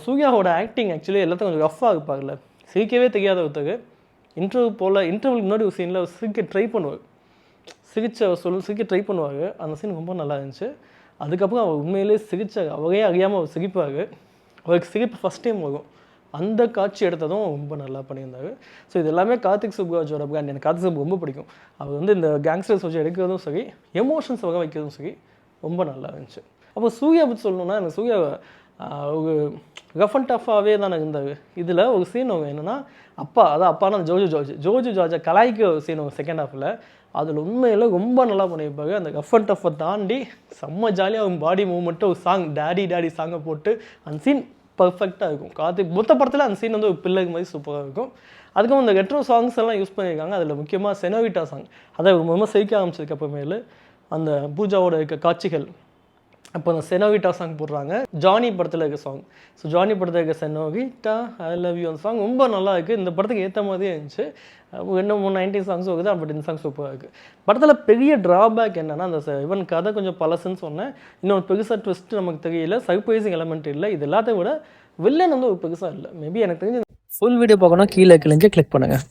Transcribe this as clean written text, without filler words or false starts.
சூர்யாவோட acting actually எல்லாத்தையும் கொஞ்சம் ரஃப்பாக இருப்பார்ல, சிரிக்கவே தெரியாத ஒருத்தர் இன்டர்வியூக்கு முன்னாடி ஒரு சீனில் சிரிக்க ட்ரை பண்ணுவார். சிரிக்க ட்ரை பண்ணுவார். அந்த சீன் ரொம்ப நல்லா இருந்துச்சு. அதுக்கப்புறம் அவர் உண்மையிலேயே சிரிச்சார். அவரே அறியாமல் அவர் சிரிப்பார். அவருக்கு சிரிப்பு ஃபஸ்ட் டைம் வரும். அந்த காட்சி எடுத்ததும் ரொம்ப நல்லா பண்ணியிருந்தார். ஸோ இது எல்லாமே கார்த்திக் சுப்புராஜோட பிராண்ட். எனக்கு கார்த்திக் சுப்பு ரொம்ப பிடிக்கும். அவர் வந்து இந்த கேங்ஸ்டர்ஸ் வச்சு எடுக்கிறதும் சரி, எமோஷன்ஸ் வர வைக்கிறதும் சரி, ரொம்ப நல்லா இருந்துச்சு. அப்போ சூர்யா பற்றி சொல்லணுன்னா, எனக்கு சூர்யா ஒரு ரஃப் அண்ட் டஃப்பாகவே தானே இருந்தார். இதில் ஒரு சீன் அவங்க என்னென்னா, அப்பானா ஜோஜு ஜார்ஜை கலாய்க்க ஒரு சீன் அவங்க செகண்ட் ஹாஃபில். அதில் உண்மையில் ரொம்ப நல்லா பண்ணியிருப்பாங்க. அந்த ரஃப் அண்ட் டஃப்பை தாண்டி செம்ம ஜாலியாக அவங்க பாடி மூவ்மெண்ட்டு ஒரு சாங் டேடி சாங்கை போட்டு அந்த சீன் பர்ஃபெக்டாக இருக்கும். கார்த்திக் மொத்த படத்தில் அந்த சீன் வந்து ஒரு பிள்ளைக்கு மாதிரி சூப்பராக இருக்கும். அதுக்கும் அந்த ரெட்ரோ சாங்ஸ் எல்லாம் யூஸ் பண்ணியிருக்காங்க. அதில் முக்கியமாக செனோவிட்டா சாங், அதை ரொம்ப சிரிக்க ஆரம்பிச்சதுக்கு அப்புறமேலு அந்த பூஜாவோட இருக்க காட்சிகள், அப்போ அந்த செனோவிட்டா சாங் போடுறாங்க. ஜானி படத்தில் இருக்க சாங். ஸோ ஜானி படத்தில் இருக்க செனோவிட்டா ஐ லவ் யூ அந்த சாங் ரொம்ப நல்லா இருக்குது. இந்த படத்துக்கு ஏற்ற மாதிரியே இருந்துச்சு. இன்னும் 90 சாங்ஸும் இருக்குது, பட் இந்த சாங் சூப்பராக இருக்குது. படத்தில் பெரிய ட்ராபேக் என்னென்னா, அந்த இவன் கதை கொஞ்சம் பழசுன்னு சொன்னேன். இன்னொன்று பெருசாக ட்விஸ்ட் நமக்கு தெரியல, சர்ப்ரைசிங் எலமெண்ட் இல்லை. இது எல்லாத்தையும் விட வில்லன் வந்து ஒரு பெருசாக இல்லை. மேபி எனக்கு தெரிஞ்சு ஃபுல் வீடியோ பார்க்கணும், கீழே கிளிஞ்சு கிளிக் பண்ணுங்கள்.